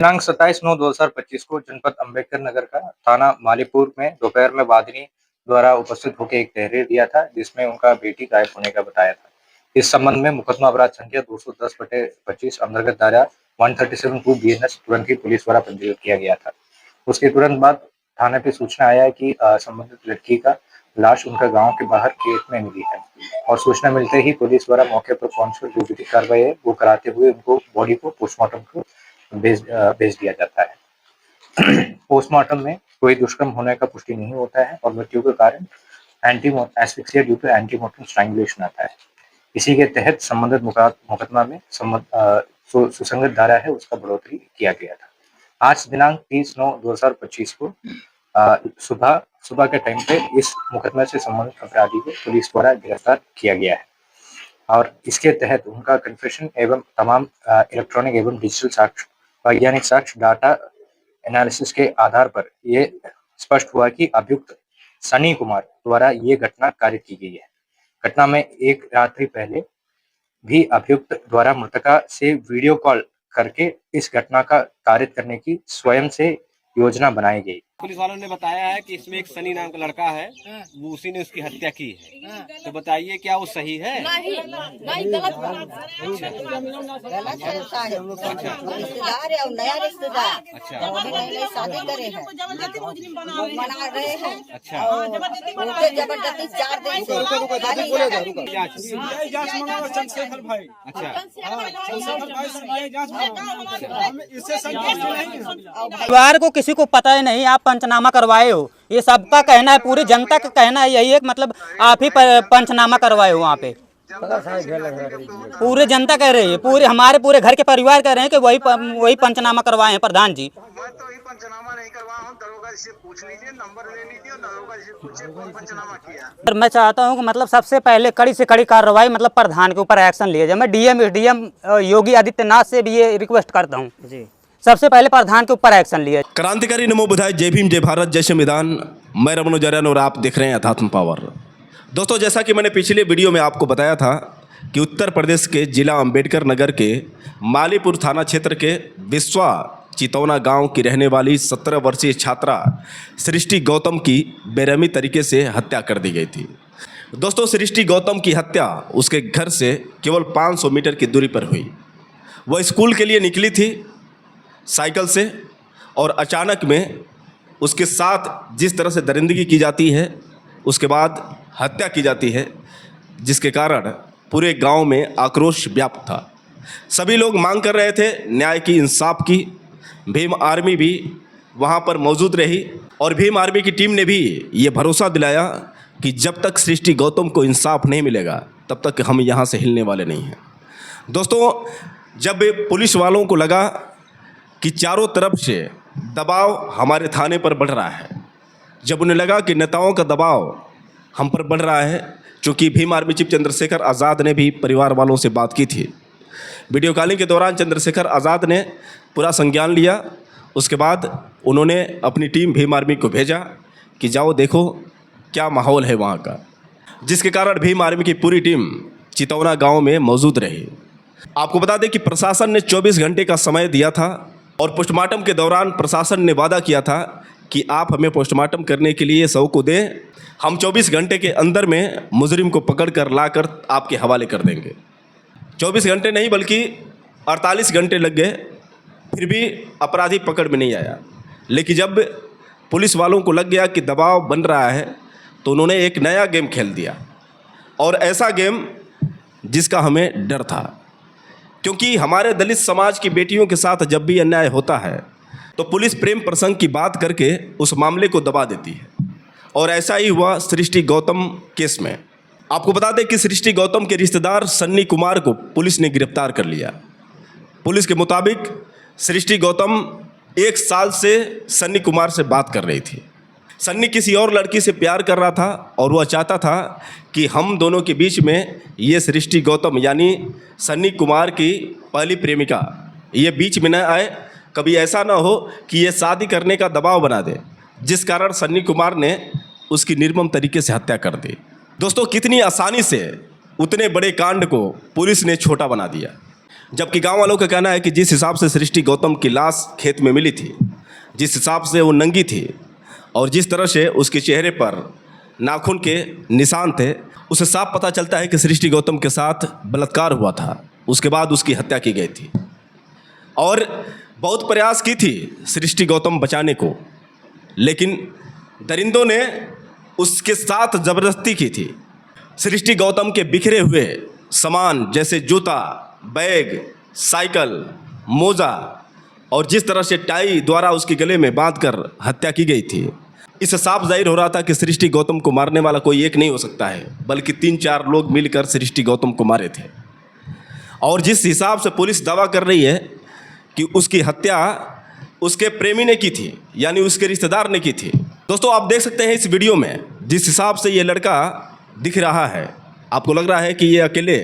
दिनांक 27/9/2025 को जनपद अम्बेडकर नगर का थाना मालीपुर में दोपहर में वादिनी द्वारा उपस्थित होकर एक तहरीर दिया था, जिसमें उनका बेटी गायब होने का बताया था। इस संबंध में मुकदमा अपराध संख्या 210/25 अंतर्गत धारा 137(2) BNS तुरंत ही पुलिस द्वारा पंजीकृत किया गया था। उसके तुरंत बाद थाने पे सूचना आया है कि संबंधित लड़की का लाश उनका गांव के बाहर खेत में मिली है और सूचना मिलते ही पुलिस द्वारा मौके पर पहुंचकर जो विधिक कार्रवाई है वो कराते हुए उनको बॉडी को पोस्टमार्टम को भेज दिया जाता है। पोस्टमार्टम में कोई दुष्कर्म होने का पुष्टि नहीं होता है और मृत्यु का कारण asphyxia due to antemortem strangulation आता है। इसी के तहत संबंधित मुकदमा में सुसंगत धारा है उसका बढ़ोतरी किया गया था। आज दिनांक 30/9/2025 को सुबह के टाइम पे इस मुकदमे से संबंधित अपराधी को पुलिस द्वारा गिरफ्तार किया गया है और इसके तहत उनका कन्फेशन एवं तमाम इलेक्ट्रॉनिक एवं डिजिटल साक्ष्य वैज्ञानिक साक्ष्य डाटा एनालिसिस के आधार पर ये स्पष्ट हुआ कि अभियुक्त सनी कुमार द्वारा ये घटना कारित की गई है। घटना में एक रात्रि पहले भी अभियुक्त द्वारा मृतका से वीडियो कॉल करके इस घटना का कारित करने की स्वयं से योजना बनाई गई। पुलिस वालों ने बताया है कि इसमें एक सनी नाम का लड़का है, वो उसी ने उसकी हत्या की है। तो बताइए क्या वो सही है? नहीं, गलत बात रिश्तेदार है और नया रिश्तेदार। अच्छा, नई शादी करे हैं, मना रहे हैं। अच्छा, उनके जबरदस्ती 4 दिन से चंद्रशेखर भाई। अच्छा, परिवार को किसी को पता ही नहीं आप पंचनामा करवाए हो, ये सबका कहना है, पूरी जनता का कहना है यही है कि मतलब आप ही पंचनामा करवाए हो। वहाँ पे पूरी जनता कह रही है, पूरे घर के परिवार कह रहे हैं कि वही पंचनामा करवाए हैं प्रधान जी। मैं तो ये पंचनामा नहीं करवाया हूं, दरोगा जी से पूछ लीजिए, नंबर ले लीजिए और दरोगा जी से पूछिए कौन पंचनामा किया। मैं चाहता हूँ कि मतलब सबसे पहले कड़ी से कड़ी कार्रवाई मतलब प्रधान के ऊपर एक्शन लिया जाए। मैं डीएम योगी आदित्यनाथ से भी ये रिक्वेस्ट करता हूँ जी, सबसे पहले प्रधान के ऊपर एक्शन लिया। क्रांतिकारी नमो बुधाई, जय भीम, जय भारत, जय संविधान। मैं रमन जरन और आप देख रहे हैं अध्यात्म पावर। दोस्तों, जैसा कि मैंने पिछले वीडियो में आपको बताया था कि उत्तर प्रदेश के जिला अम्बेडकर नगर के मालीपुर थाना क्षेत्र के बिस्वा चितौना गांव की रहने वाली 17 वर्षीय छात्रा सृष्टि गौतम की बेरहमी तरीके से हत्या कर दी गई थी। दोस्तों, सृष्टि गौतम की हत्या उसके घर से केवल 500 मीटर की दूरी पर हुई। वह स्कूल के लिए निकली थी साइकिल से और अचानक में उसके साथ जिस तरह से दरिंदगी की जाती है उसके बाद हत्या की जाती है, जिसके कारण पूरे गांव में आक्रोश व्याप्त था। सभी लोग मांग कर रहे थे न्याय की, इंसाफ की। भीम आर्मी भी वहां पर मौजूद रही और भीम आर्मी की टीम ने भी ये भरोसा दिलाया कि जब तक सृष्टि गौतम को इंसाफ नहीं मिलेगा तब तक हम यहाँ से हिलने वाले नहीं हैं। दोस्तों, जब पुलिस वालों को लगा कि चारों तरफ से दबाव हमारे थाने पर बढ़ रहा है, जब उन्हें लगा कि नेताओं का दबाव हम पर बढ़ रहा है, चूँकि भीम आर्मी चीफ चंद्रशेखर आज़ाद ने भी परिवार वालों से बात की थी। वीडियो कॉलिंग के दौरान चंद्रशेखर आज़ाद ने पूरा संज्ञान लिया। उसके बाद उन्होंने अपनी टीम भीम आर्मी को भेजा कि जाओ देखो क्या माहौल है वहाँ का, जिसके कारण भीम आर्मी की पूरी टीम चितौना गाँव में मौजूद रही। आपको बता दें कि प्रशासन ने 24 घंटे का समय दिया था और पोस्टमार्टम के दौरान प्रशासन ने वादा किया था कि आप हमें पोस्टमार्टम करने के लिए शव को दें, हम 24 घंटे के अंदर में मुजरिम को पकड़ कर लाकर आपके हवाले कर देंगे। 24 घंटे नहीं बल्कि 48 घंटे लग गए, फिर भी अपराधी पकड़ में नहीं आया। लेकिन जब पुलिस वालों को लग गया कि दबाव बन रहा है तो उन्होंने एक नया गेम खेल दिया, और ऐसा गेम जिसका हमें डर था, क्योंकि हमारे दलित समाज की बेटियों के साथ जब भी अन्याय होता है तो पुलिस प्रेम प्रसंग की बात करके उस मामले को दबा देती है, और ऐसा ही हुआ सृष्टि गौतम केस में। आपको बता दें कि सृष्टि गौतम के रिश्तेदार सन्नी कुमार को पुलिस ने गिरफ्तार कर लिया। पुलिस के मुताबिक सृष्टि गौतम 1 साल से सन्नी कुमार से बात कर रही थी। सन्नी किसी और लड़की से प्यार कर रहा था और वह चाहता था कि हम दोनों के बीच में ये सृष्टि गौतम यानी सन्नी कुमार की पहली प्रेमिका ये बीच में न आए, कभी ऐसा ना हो कि ये शादी करने का दबाव बना दे, जिस कारण सन्नी कुमार ने उसकी निर्मम तरीके से हत्या कर दी। दोस्तों, कितनी आसानी से उतने बड़े कांड को पुलिस ने छोटा बना दिया। जबकि गांव वालों का कहना है कि जिस हिसाब से सृष्टि गौतम की लाश खेत में मिली थी, जिस हिसाब से वो नंगी थी और जिस तरह से उसके चेहरे पर नाखून के निशान थे, उसे साफ पता चलता है कि सृष्टि गौतम के साथ बलात्कार हुआ था। उसके बाद उसकी हत्या की गई थी और बहुत प्रयास की थी सृष्टि गौतम बचाने को, लेकिन दरिंदों ने उसके साथ ज़बरदस्ती की थी। सृष्टि गौतम के बिखरे हुए सामान जैसे जूता, बैग, साइकिल, मोजा और जिस तरह से टाई द्वारा उसके गले में बांधकर हत्या की गई थी, इससे साफ जाहिर हो रहा था कि सृष्टि गौतम को मारने वाला कोई एक नहीं हो सकता है, बल्कि 3-4 लोग मिलकर सृष्टि गौतम को मारे थे। और जिस हिसाब से पुलिस दावा कर रही है कि उसकी हत्या उसके प्रेमी ने की थी, यानी उसके रिश्तेदार ने की थी। दोस्तों, आप देख सकते हैं इस वीडियो में जिस हिसाब से ये लड़का दिख रहा है, आपको लग रहा है कि ये अकेले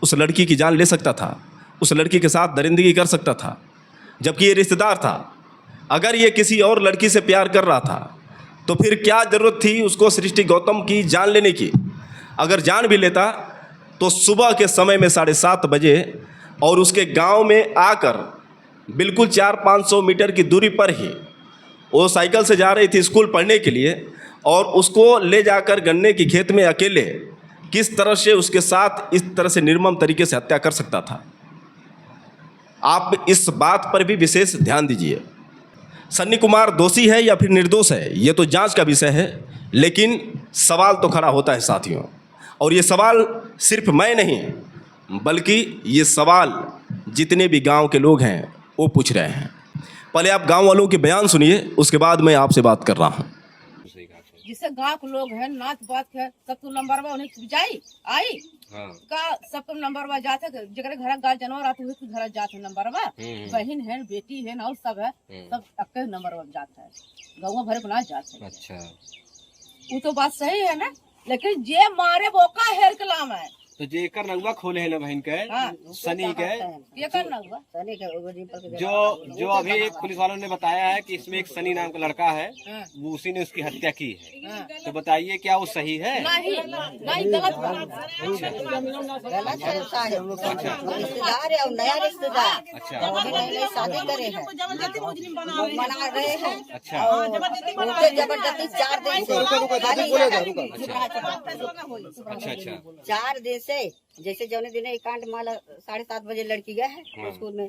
उस लड़की की जान ले सकता था, उस लड़की के साथ दरिंदगी कर सकता था, जबकि ये रिश्तेदार था। अगर ये किसी और लड़की से प्यार कर रहा था तो फिर क्या ज़रूरत थी उसको सृष्टि गौतम की जान लेने की? अगर जान भी लेता तो सुबह के समय में 7:30 बजे और उसके गांव में आकर बिल्कुल 400-500 मीटर की दूरी पर ही वो साइकिल से जा रही थी स्कूल पढ़ने के लिए, और उसको ले जाकर गन्ने की खेत में अकेले किस तरह से उसके साथ इस तरह से निर्मम तरीके से हत्या कर सकता था? आप इस बात पर भी विशेष ध्यान दीजिए। सन्नी कुमार दोषी है या फिर निर्दोष है, ये तो जांच का विषय है, लेकिन सवाल तो खड़ा होता है साथियों। और ये सवाल सिर्फ मैं नहीं, बल्कि ये सवाल जितने भी गांव के लोग हैं वो पूछ रहे हैं। पहले आप गांव वालों के बयान सुनिए, उसके बाद मैं आपसे बात कर रहा हूँ। जिससे गांव के लोग हैं नाच बात है, सब तो नंबरवा उन्हें जाई आई का सबको नंबरवा जाते, जगह घर गाल जानवर आते हुए घर जाते नंबरवा, बहन है, बेटी है और सब है, सब अक्के नंबरवा जाता है, गाँव भरे को ना जाते। अच्छा, वो तो बात सही है ना, लेकिन जे मारे वो का हेर कलाम है तो जे कर नगवा खोले है ना बहन के, सनी के, ये कर नगवा सनी के, जो अभी एक पुलिस वालों ने बताया है कि इसमें एक सनी नाम का लड़का है, वो उसी ने उसकी हत्या की है। तो बताइए क्या वो सही है? नहीं, गलत बात है, रिश्तेदार है और नया रिश्तेदार। अच्छा, नई शादी करे हैं, मना रहे हैं। अच्छा, जबरदस्ती 4 दिन से, अच्छा 4 दिन से, जैसे जौने दिन एकांत माला 7:30 बजे लड़की गए है स्कूल में,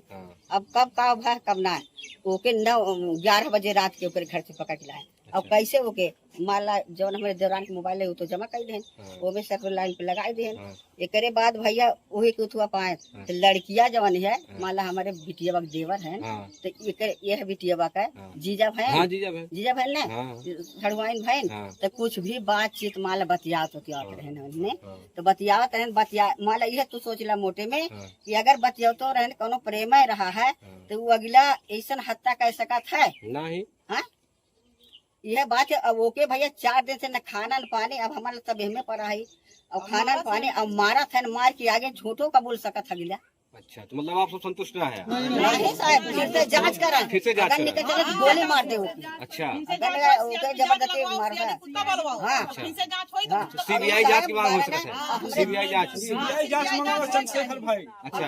अब कब का है कब ना है, ओके 9-11 बजे रात के ओकर घर से पकड़ लाए। अब कैसे ओके माला जौन हमारे दौरान के मोबाइल है वो तो जमा कर दें, वो में सब लाइन पे लगाई दें। एकरे बाद भैया वही के उठवा पाए तो लड़कियां जवन है, माला हमारे बिटिया देवर है, तो यह बिटिया का जीजा भाई, जीजा भाई ना हड़वाइन भाई, तो कुछ भी बातचीत माला बतियात रहे, तो बतियात रहे, बतिया माला यह तो सोचला मोटे में कि अगर बतियातो रहे कोनो प्रेम रहा है तो वो अगला ऐसा हत्या कर सकत है नहीं। यह बात है। अब ओके भैया 4 दिन से न खाना न पानी, अब हमारा तब में पड़ा है, अब खाना न पानी, अब मारा था न मार के आगे झूठो का बोल सकत है। अच्छा, तो मतलब आप सब संतुष्ट रहे? नहीं साहब, फिर से जांच करा, फिर से जांच करा, गोली मार दे। अच्छा, अगर जबरदस्ती मार है। हाँ, सीबीआई जांच की मांग हो सकता है, सीबीआई जांच चंद्रशेखर भाई। अच्छा,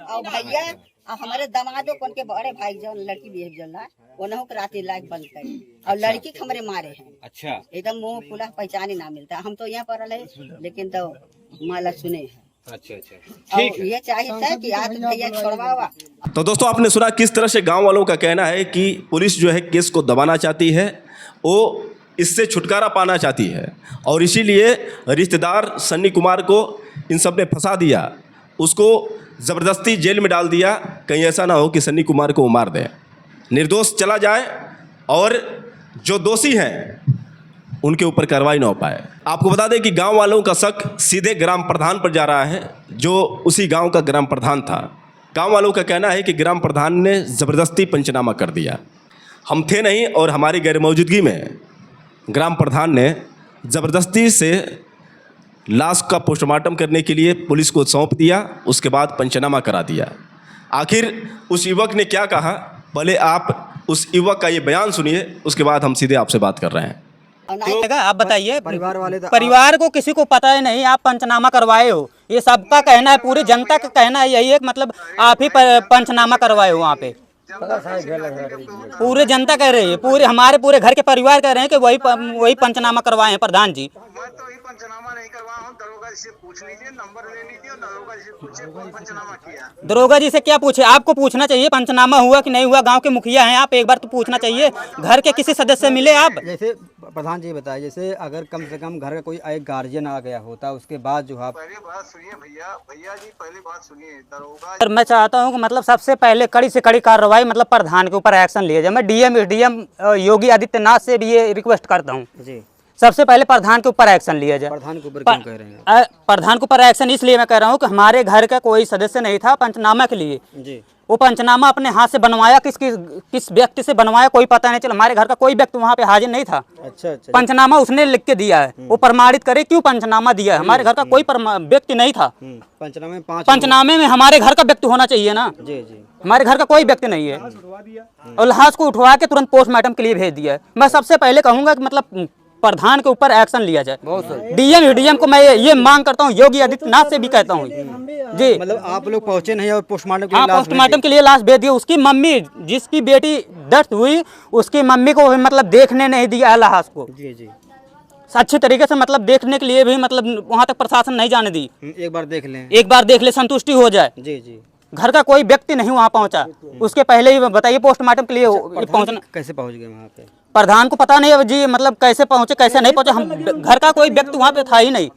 और भैया अब हमारे दामादों को उनके बड़े भाई जो लड़की भी है उन्हों को रात लाइक बंद करी और लड़की के हमारे मारे हैं। अच्छा, एकदम मुंह खुला, पहचान ही ना मिलता। हम तो यहाँ पर रहे, लेकिन तो माला सुने हैं। अच्छा, ठीक है। ये चाहिए कि आज भैया छोड़वा। तो दोस्तों, आपने सुना किस तरह से गांव वालों का कहना है कि पुलिस जो है केस को दबाना चाहती है, वो इससे छुटकारा पाना चाहती है, और इसीलिए रिश्तेदार सन्नी कुमार को इन सब ने फंसा दिया, उसको ज़बरदस्ती जेल में डाल दिया। कहीं ऐसा ना हो कि सन्नी कुमार को मार दे, निर्दोष चला जाए और जो दोषी हैं उनके ऊपर कार्रवाई ना हो पाए। आपको बता दें कि गांव वालों का शक सीधे ग्राम प्रधान पर जा रहा है, जो उसी गांव का ग्राम प्रधान था। गांव वालों का कहना है कि ग्राम प्रधान ने ज़बरदस्ती पंचनामा कर दिया। हम थे नहीं और हमारी गैरमौजूदगी में ग्राम प्रधान ने ज़बरदस्ती से लाश का पोस्टमार्टम करने के लिए पुलिस को सौंप दिया, उसके बाद पंचनामा करा दिया। आखिर उस युवक ने क्या कहा, पहले आप उस युवक का ये बयान सुनिए, उसके बाद हम सीधे आपसे बात कर रहे हैं। और नहीं आप बताइए, परिवार वाले तो परिवार को किसी को पता ही नहीं, आप पंचनामा करवाए हो, ये सबका कहना है, पूरी जनता का कहना है यही है कि मतलब आप ही पंचनामा करवाए हो वहाँ पे। पूरे जनता कह रही है, पूरे घर के परिवार कह रहे हैं कि वही पंचनामा करवाए हैं प्रधान जी। मैं तो ही पंचनामा नहीं करवा हूँ, दरोगा जी से पूछ लीजिए, नंबर ले लीजिए और दरोगा जी से पूछिए कौन पंचनामा किया। दरोगा जी से क्या पूछे, आपको पूछना चाहिए पंचनामा हुआ कि नहीं हुआ, गांव के मुखिया हैं आप, एक बार तो पूछना चाहिए। घर के किसी सदस्य से मिले आप? जैसे प्रधान जी बताए, जैसे अगर कम से कम घर का कोई एक गार्जियन आ गया होता, उसके बाद जो आप पहले बात सुनिए भैया जी, पहले बात सुनिए। दरोगा सर मैं चाहता हूं कि मतलब सबसे पहले कड़ी से कड़ी कार्रवाई मतलब प्रधान के ऊपर एक्शन लिया जाए। मैं डीएम योगी आदित्यनाथ से भी ये रिक्वेस्ट करता हूं, जी सबसे पहले प्रधान के ऊपर एक्शन लिया जाए। प्रधान के ऊपर क्यों कह रहे हैं? प्रधान के ऊपर एक्शन इसलिए मैं कह रहा हूँ कि हमारे घर का कोई सदस्य नहीं था पंचनामा के लिए। जी वो पंचनामा अपने हाथ से बनवाया, किस व्यक्ति से बनवाया कोई पता नहीं चला। हमारे घर का कोई व्यक्ति वहाँ पे हाजिर नहीं था। अच्छा। पंचनामा उसने लिख के दिया है, वो प्रमाणित करे क्यों पंचनामा दिया है। हमारे घर का कोई व्यक्ति नहीं था। पंचनामे में हमारे घर का व्यक्ति होना चाहिए ना। जी हमारे घर का कोई व्यक्ति नहीं है, और लाश को उठवा के तुरंत पोस्टमार्टम के लिए भेज दिया है। मैं सबसे पहले कहूँगा कि मतलब प्रधान के ऊपर एक्शन लिया जाए। डीएम को मैं ये मांग करता हूँ, योगी आदित्यनाथ से भी कहता हूँ जी। मतलब आप लोग पहुँचे नहीं और पोस्टमार्टम के लिए पोस्टमार्टम के लिए लाश भेज दिया। उसकी मम्मी, जिसकी बेटी डेथ हुई, उसकी मम्मी को मतलब देखने नहीं दिया लाश को। जी अच्छे तरीके से मतलब देखने के लिए भी मतलब वहाँ तक प्रशासन नहीं जाने दी। एक बार देख लें, एक बार देख ले, संतुष्टि हो जाए। जी घर का कोई व्यक्ति नहीं वहाँ पहुँचा, उसके पहले ही बताइए पोस्टमार्टम के लिए पहुँचना। कैसे पहुँच गए वहाँ पे? प्रधान को पता नहीं है जी, मतलब कैसे पहुँचे कैसे नहीं पहुँचे। हम घर का कोई व्यक्ति वहाँ पे था ही नहीं।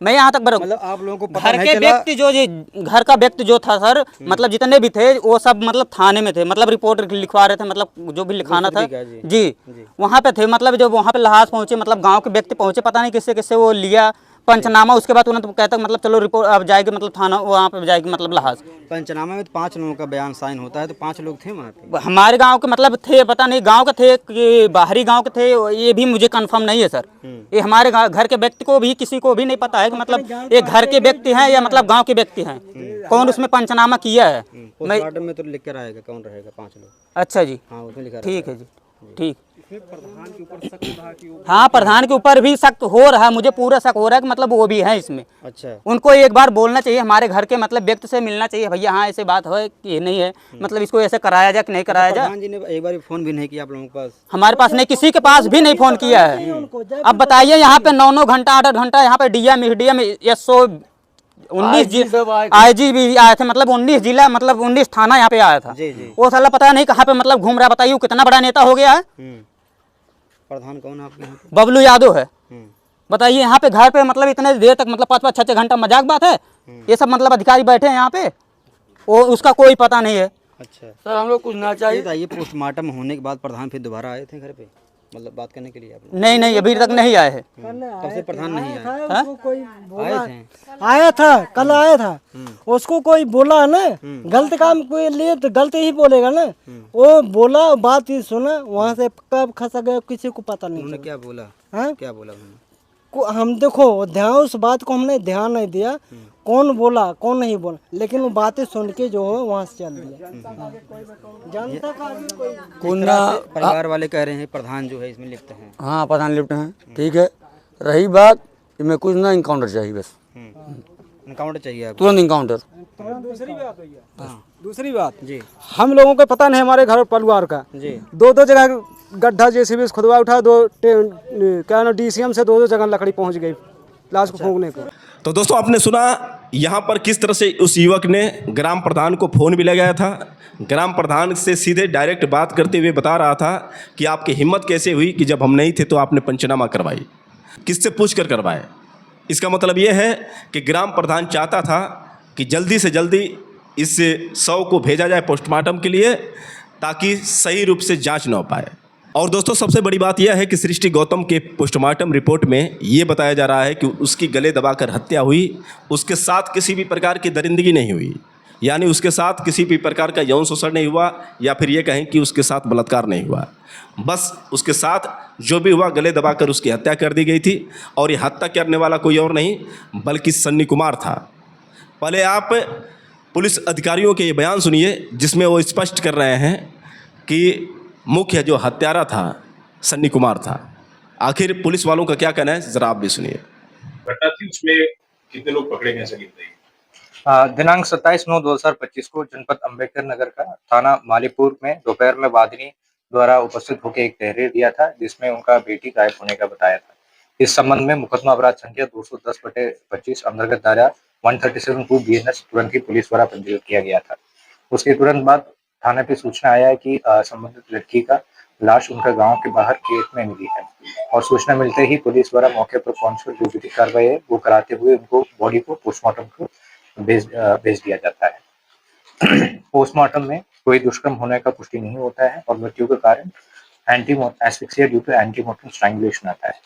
मैं यहाँ तक मतलब आप लोगों को पता घर नहीं के चला? व्यक्ति जो जी, घर का व्यक्ति जो था सर, मतलब जितने भी थे वो सब मतलब थाने में थे, मतलब रिपोर्ट लिखवा रहे थे, मतलब जो भी लिखाना था जी वहाँ पे थे। मतलब जब वहाँ पे लाश पहुँचे, मतलब गाँव के व्यक्ति पहुँचे, पता नहीं किससे किससे वो लिया पंचनामा। उसके बाद उन्होंने कहता मतलब चलो रिपोर्ट अब जाएगी, मतलब थाना वहाँ पे जाएगी, मतलब लाश। पंचनामा में 5 लोगों का बयान साइन होता है, तो 5 लोग थे वहाँ पे? हमारे गांव के मतलब थे, पता नहीं गांव के थे कि बाहरी गांव के थे, ये भी मुझे कंफर्म नहीं है सर। ये हमारे घर के व्यक्ति को भी किसी को भी नहीं पता है कि मतलब ये घर के व्यक्ति हैं या मतलब गांव के व्यक्ति हैं, कौन उसमें पंचनामा किया है। पोस्टमार्टम में तो लिख कर आएगा कौन रहेगा, 5 लोग। अच्छा जी, हाँ उसमें लिखा ठीक है जी, ठीक। हाँ प्रधान के ऊपर भी शक हो रहा है, मुझे पूरा शक हो रहा है कि मतलब वो भी है इसमें। अच्छा, उनको एक बार बोलना चाहिए, हमारे घर के मतलब व्यक्ति से मिलना चाहिए, भैया हाँ ऐसे बात है कि ये नहीं है, मतलब इसको ऐसे कराया जाए कि नहीं कराया जाए। प्रधान जी ने एक बार फोन भी नहीं किया आप लोगों के पास? हमारे पास नहीं, किसी के पास भी नहीं फोन किया है। अब बताइए यहाँ पे 9-9 घंटा 8-8 घंटा यहाँ पे डीएम SO 19 IG भी आए थे, मतलब 19 जिला मतलब 19 थाना यहाँ पे आया था। वो साला पता नहीं कहाँ पे मतलब घूम रहा। बताइए कितना बड़ा नेता हो गया है। प्रधान कौन आपके यहाँ पे? बबलू यादव है। बताइए यहाँ पे घर पे मतलब इतने देर तक मतलब 5-5 6-6 घंटा मजाक बात है। ये सब मतलब अधिकारी बैठे हैं यहाँ पे, वो उसका कोई पता नहीं है। अच्छा सर, हम लोग कुछ ना चाहिए। ये पोस्टमार्टम होने के बाद प्रधान फिर दोबारा आए थे घर पे, मतलब बात करने के लिए आप लोग? नहीं अभी तक नहीं आए हैं। तब से प्रधान नहीं आया? आए थे? आया था, कल आया था। उसको कोई बोला ना गलत काम के लिए तो गलत ही बोलेगा ना। वो बोला, बात ही सुना, वहाँ से कब खसा गया किसी को पता नहीं। उन्होंने क्या बोला? हाँ? क्या बोला उन्होंने? हम देखो ध्यान, उस बात को हमने ध्यान नहीं दिया, कौन बोला कौन नहीं बोला, लेकिन वो बातें सुन के जो है वहाँ से चल दिया। जनता का भी कोई परिवार वाले कह रहे हैं प्रधान जो है इसमें लिप्त हैं। हाँ प्रधान लिप्त हैं, ठीक है। रही बात कि मैं कुछ ना इनकाउंटर चाहिए, बस इनकाउंटर चाहिए आपको? तुरंत इनकाउंटर। दूसरी बात जी, हम लोगों को पता नहीं हमारे घर परिवार का जी 2 जगह गड्ढा JCB खुदवा उठा, क्या ना DCM से 2 जगह लकड़ी पहुंच गई लाश को फूंकने को। तो दोस्तों आपने सुना यहाँ पर किस तरह से उस युवक ने ग्राम प्रधान को फ़ोन भी लगाया था। ग्राम प्रधान से सीधे डायरेक्ट बात करते हुए बता रहा था कि आपकी हिम्मत कैसे हुई कि जब हम नहीं थे तो आपने पंचनामा करवाई, किससे पूछ कर करवाए। इसका मतलब ये है कि ग्राम प्रधान चाहता था कि जल्दी से जल्दी इस शव को भेजा जाए पोस्टमार्टम के लिए, ताकि सही रूप से जांच न हो पाए। और दोस्तों सबसे बड़ी बात यह है कि सृष्टि गौतम के पोस्टमार्टम रिपोर्ट में ये बताया जा रहा है कि उसकी गले दबाकर हत्या हुई, उसके साथ किसी भी प्रकार की दरिंदगी नहीं हुई, यानी उसके साथ किसी भी प्रकार का यौन शोषण नहीं हुआ, या फिर ये कहें कि उसके साथ बलात्कार नहीं हुआ। बस उसके साथ जो भी हुआ गले दबाकर उसकी हत्या कर दी गई थी। और ये हत्या करने वाला कोई और नहीं बल्कि सन्नी कुमार था। पहले आप पुलिस अधिकारियों के ये बयान सुनिए, जिसमें वो स्पष्ट कर रहे हैं कि मुख्य जो हत्यारा था सन्नी कुमार था। आखिर पुलिस वालों का क्या कहना है, जरा आप भी सुनिए। घटना थी उसमें कितने लोग पकड़े गए सर? दिनांक 27/9/2025 को जनपद अम्बेडकर नगर का थाना मालीपुर में दोपहर में वादिनी द्वारा उपस्थित होकर एक तहरीर दिया था, जिसमें उनका बेटी गायब होने का बताया था। इस संबंध में मुकदमा अपराध संख्या 210/25 अंतर्गत धारा 137(2) BNS तुरंत ही पुलिस द्वारा पंजीकृत किया गया था। उसके तुरंत बाद थाने पे सूचना आया है कि संबंधित लड़की का लाश उनका गांव के बाहर खेत में मिली है और सूचना मिलते ही पुलिस द्वारा मौके पर पहुंचकर जो विधिक कार्रवाई है वो कराते हुए उनको बॉडी को पोस्टमार्टम को भेज दिया जाता है। पोस्टमार्टम में कोई दुष्कर्म होने का पुष्टि नहीं होता है और मृत्यु का कारण asphyxia due to antemortem strangulation आता है।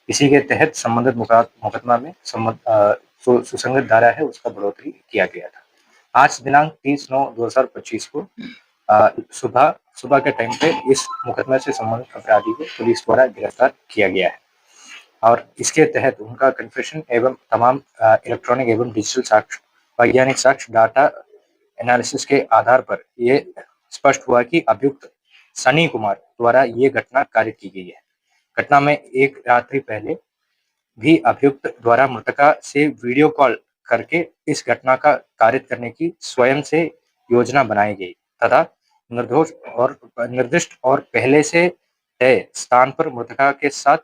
इसी के तहत संबंधित मुकदमा में सुसंगत धारा है उसका बढ़ोतरी किया गया था। आज दिनांक 30/9/2025 को सुबह के टाइम पे इस मुकदमे से संबंधित अपराधी को पुलिस द्वारा गिरफ्तार किया गया है और इसके तहत उनका कन्फेशन एवं तमाम इलेक्ट्रॉनिक एवं डिजिटल साक्ष्य, वैज्ञानिक साक्ष्य, डाटा एनालिसिस के आधार पर ये स्पष्ट हुआ कि अभियुक्त सनी कुमार द्वारा ये घटना कारित की गई है। घटना में एक रात्रि पहले भी अभियुक्त द्वारा मृतका से वीडियो कॉल करके इस घटना का कारित करने की स्वयं से योजना बनाई गई तथा निर्दिष्ट और पहले से तय स्थान पर मृतका के साथ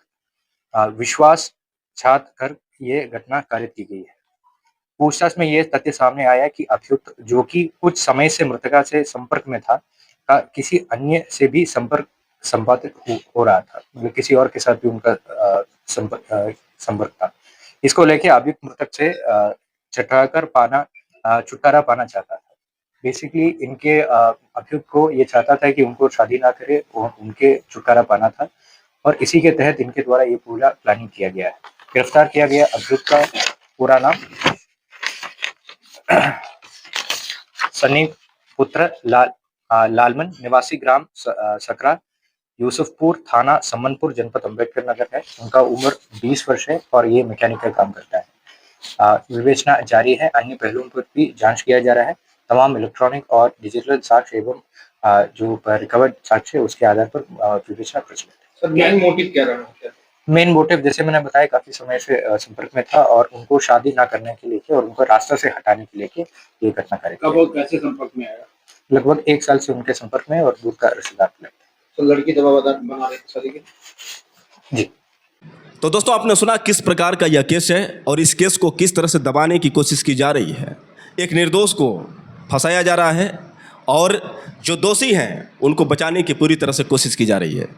विश्वास छात कर ये घटना कारित की गई है। पूछताछ में ये तथ्य सामने आया कि अभियुक्त, जो कि कुछ समय से मृतका से संपर्क में था, का किसी अन्य से भी संपर्क संपादित हो रहा था, किसी और के साथ भी उनका संपर्क था। इसको लेके अभियुक्त मृतक से छुटकारा पाना चाहता था। बेसिकली इनके अभियुक्त को ये चाहता था कि उनको शादी ना करे और उनके छुटकारा पाना था और इसी के तहत इनके द्वारा ये पूरा प्लानिंग किया गया है। गिरफ्तार किया गया अभियुक्त का पूरा नाम सनी पुत्र लालमन, निवासी ग्राम सकरा, यूसुफपुर, थाना समनपुर, जनपद अम्बेडकर नगर है। उनका उम्र 20 वर्ष है और ये मैकेनिकल काम करता है। विवेचना जारी है, अन्य पहलुओं पर भी जांच किया जा रहा है। तमाम इलेक्ट्रॉनिक और डिजिटल साक्ष्य एवं जो रिकवर्ड साक्ष्य है उसके आधार पर विवेचना प्रचलित है। सर, मेन मोटिव क्या रहा है? मेन मोटिव जैसे मैंने बताया, काफी समय से संपर्क में था और उनको शादी ना करने के लेके और उनको रास्ता से हटाने के लेके ये घटना कारित की। कब कैसे संपर्क में आया? लगभग 1 साल से उनके संपर्क में और दूर का रिश्तेदार लगता है। तो लड़की दबाव बना रही शादी के? जी। तो दोस्तों, आपने सुना किस प्रकार का यह केस है और इस केस को किस तरह से दबाने की कोशिश की जा रही है। एक निर्दोष को फंसाया जा रहा है और जो दोषी हैं उनको बचाने की पूरी तरह से कोशिश की जा रही है।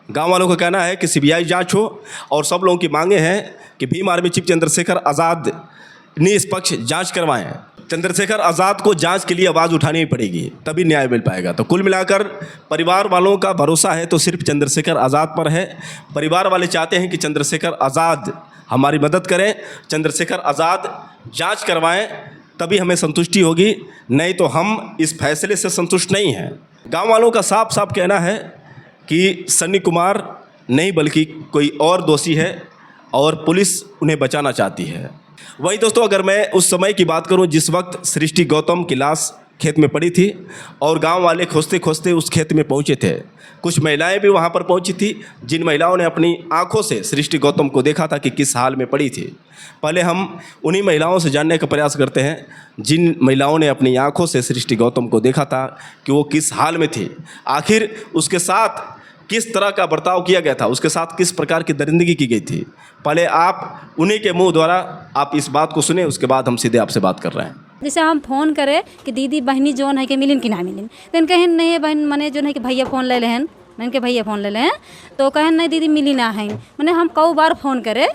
गांव वालों का कहना है कि सीबीआई जांच हो और सब लोगों की मांगे हैं कि भीम आर्मी चीफ चंद्रशेखर आज़ाद निष्पक्ष जांच करवाएं। चंद्रशेखर आज़ाद को जांच के लिए आवाज़ उठानी पड़ेगी, तभी न्याय मिल पाएगा। तो कुल मिलाकर परिवार वालों का भरोसा है तो सिर्फ चंद्रशेखर आज़ाद पर है। परिवार वाले चाहते हैं कि चंद्रशेखर आज़ाद हमारी मदद करें, चंद्रशेखर आज़ाद जांच करवाएं, तभी हमें संतुष्टि होगी, नहीं तो हम इस फैसले से संतुष्ट नहीं हैं। गाँव वालों का साफ साफ कहना है कि सन्नी कुमार नहीं बल्कि कोई और दोषी है और पुलिस उन्हें बचाना चाहती है। वही दोस्तों, अगर मैं उस समय की बात करूं जिस वक्त सृष्टि गौतम की लाश खेत में पड़ी थी और गांव वाले खोजते खोजते उस खेत में पहुंचे थे, कुछ महिलाएं भी वहां पर पहुंची थी जिन महिलाओं ने अपनी आंखों से सृष्टि गौतम को देखा था कि किस हाल में पड़ी थी। पहले हम उन्हीं महिलाओं से जानने का प्रयास करते हैं जिन महिलाओं ने अपनी आंखों से सृष्टि गौतम को देखा था कि वो किस हाल में थी, आखिर उसके साथ किस तरह का बर्ताव किया गया था, उसके साथ किस प्रकार की दरिंदगी की गई थी। पहले आप उन्हीं के मुंह द्वारा आप इस बात को सुने, उसके बाद हम सीधे आपसे बात कर रहे हैं। जैसे हम फ़ोन करे कि दीदी बहनी जोन है कि मिलिन कि ना मिलिन, तो कहें नहीं बहन मने जो है कि भैया फ़ोन ले लेहन, मैंने के भैया फ़ोन ले लें तो कहें नहीं दीदी मिली ना है। मैंने हम कई बार फ़ोन करे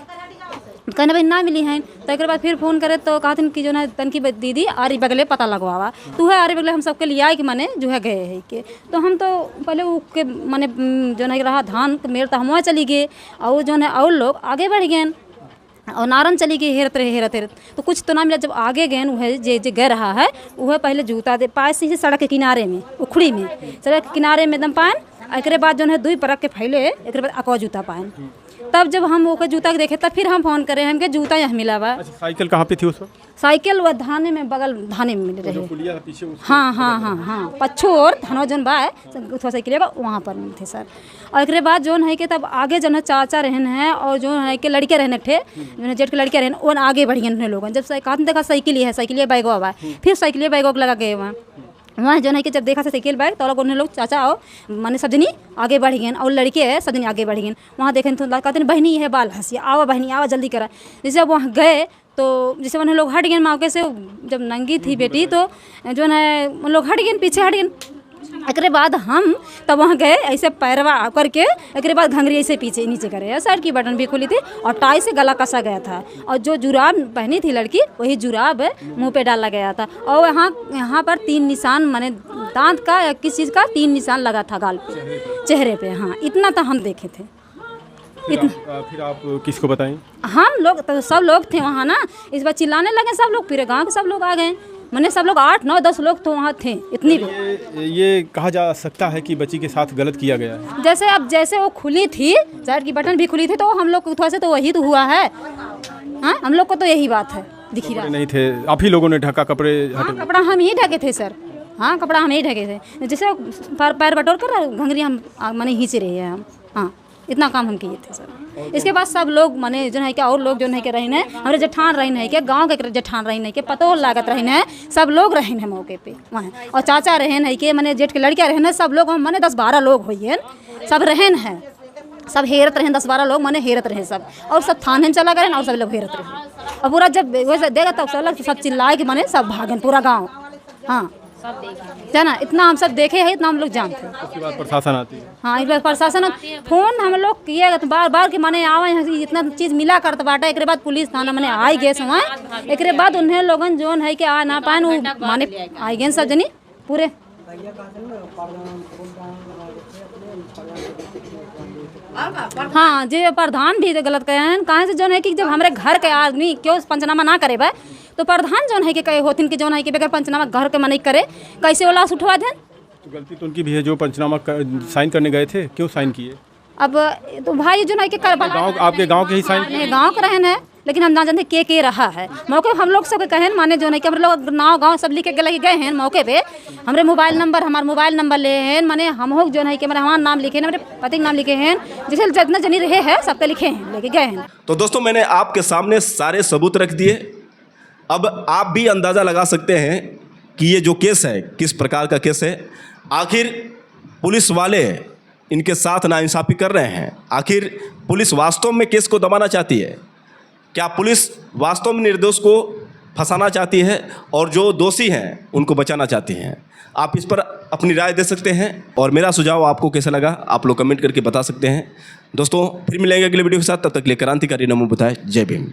कहने भाई ना मिली हैं, तो एक बार फिर फ़ोन करे तो कहते कि जो है तनकी दीदी आरी बगले पता लगवावा, तो है आरी बगले हम सबके लिए आए कि माने जो है गए है के। तो हम तो पहले उसके माने जो है रहा धान मेरे तो हम वहाँ चली गए और जो है और लोग आगे बढ़ गए और नारन चली गई हेरत तो कुछ तो ना मिला। जब आगे गए वह जे गए रहा है वह पहले जूता दे पाए से सड़क के किनारे में उखड़ी में सड़क के किनारे में एकदम पान, एक बाद जो है 2 परख के फैले एक बाद अकवा जूता पान तब जब हम ओके जूता के देखे तब फिर हम फोन करे हमके जूता यहाँ मिला बा। अच्छा, साइकिल कहाँ पे थी उस वक्त? साइकिल वह थाने में बगल थाने में मिल रही पुलिया है पीछे उसके? हाँ पच्छो और थाना जोन बा है साइकिल बा वहाँ पर मिले थे सर। और एक बाद जोन है कि तब आगे जो है चाचा रहन है और जो है कि लड़के रहने थे जो जेठ के लड़के रहन वो आगे बढ़ गए लोग। जब कहा देखा साइकिल ही है साइकिल बैगो आवा फिर साइकिल बैगो लगा गए वहाँ जो है कि जब देखा था साइकिल बैग तो उन्हें लोग चाचा आओ माने सब जनी आगे बढ़ गए और लड़के है सब जनी आगे बढ़ गए। वहाँ देखे तो कहते बहनी है बाल हंसिया आओ बहनी आओ जल्दी करा। जैसे अब वहाँ गए तो जैसे उन्हें लोग हट गए मौके से जब नंगी थी बेटी तो जो है उन लोग हट गए पीछे हट गए। एक बाद हम तब वहाँ गए ऐसे पैरवा करके एक बाद घंगरी ऐसे पीछे नीचे करे शर्ट की बटन भी खुली थी और टाई से गला कसा गया था और जो जुराब पहनी थी लड़की वही जुराब मुंह पे डाला गया था और यहाँ पर 3 निशान माने दांत का या किस चीज़ का 3 निशान लगा था गाल पे चेहरे पे। हाँ इतना तो हम देखे थे। फिर आप किसको बताएं? हम लोग तो सब लोग थे वहाँ ना इस बार चिल्लाने लगे सब लोग फिर गाँव के सब लोग आ गए मैंने सब लोग 8 9 10 लोग तो वहाँ थे इतनी भी। ये कहा जा सकता है कि बच्ची के साथ गलत किया गया है। जैसे वो खुली थी शर्ट की बटन भी खुली थी तो हम लोग को थोड़ा से तो वही तो हुआ है। हाँ हम लोग को तो यही बात है दिख रहा नहीं थे आप ही लोगों ने ढका कपड़े? हाँ कपड़ा हम ही ढके थे सर। हाँ कपड़ा हम ही ढके थे जैसे पैर बटोर कर घंगरी हम माने खींच रहे हैं हम। हाँ इतना काम हम किए थे सर। इसके बाद सब लोग माने जो है क्या और लोग जो है कि रहने हमारे जेठान रहने है क्या गाँव के जेठान रहने के पतो लागत रहने है सब लोग रहने मौके पे वहाँ और चाचा रहन है कि मैंने जेठ के लड़कियाँ रहने सब लोग हम माने 10-12 लोग हुई सब रहन है सब हेरत रहे 10-12 लोग माने हेरत रहे सब और सब थाने में चला गए और सब लोग हेरत रहे और पूरा जब वैसे देखा तब सब चिल्लाए कि माने सब भागन पूरा गाँव। हाँ जाना इतना हम सब देखे हैं इतना हम लोग जानते हैं। उसके बाद प्रशासन आती है? हाँ इस बार प्रशासन फोन हम लोग किए तो बार कि माने आवे इतना चीज़ मिला करता बाटा। एक बाद पुलिस थाना माने आई गए समय एक बाद उन्हें लोगन जोन है कि आ ना पाए वो माने आई गए सब जनी पूरे। हाँ जी प्रधान भी गलत कहे हैं कहाँ से जो है कि जब हमारे घर के आदमी क्यों पंचनामा ना करे बा तो प्रधान जो है कि कहे होथिन कि जो है कि बगैर पंचनामा घर के मना करे कैसे वो लाश उठवा दें। तो गलती तो उनकी भी है जो पंचनामा साइन करने गए थे क्यों साइन किए? अब तो भाई जो है कि आपके गाँव के ही साइन गाँव के रहन है लेकिन हम ना जानते के रहा है मौके हम लोग सब कहें माने जो है कि हम लोग नाव गाँव सब लिखे के गए हैं मौके पे हमारे मोबाइल नंबर ले हैं माने हम हो जो है कि हमारा नाम लिखे हमारे पति के नाम लिखे हैं जैसे जितना जनी रहे हैं सबके लिखे हैं लेके गए हैं। तो दोस्तों मैंने आपके सामने सारे सबूत रख दिए। अब आप भी अंदाज़ा लगा सकते हैं कि ये जो केस है किस प्रकार का केस है। आखिर पुलिस वाले इनके साथ नाइंसाफ़ी कर रहे हैं। आखिर पुलिस वास्तव में केस को दबाना चाहती है? क्या पुलिस वास्तव में निर्दोष को फंसाना चाहती है और जो दोषी हैं उनको बचाना चाहती हैं? आप इस पर अपनी राय दे सकते हैं और मेरा सुझाव आपको कैसा लगा आप लोग कमेंट करके बता सकते हैं। दोस्तों फिर मिलेंगे अगले वीडियो के साथ, तब तक के लिए क्रांतिकारी नमो बुधाय। जय भीम।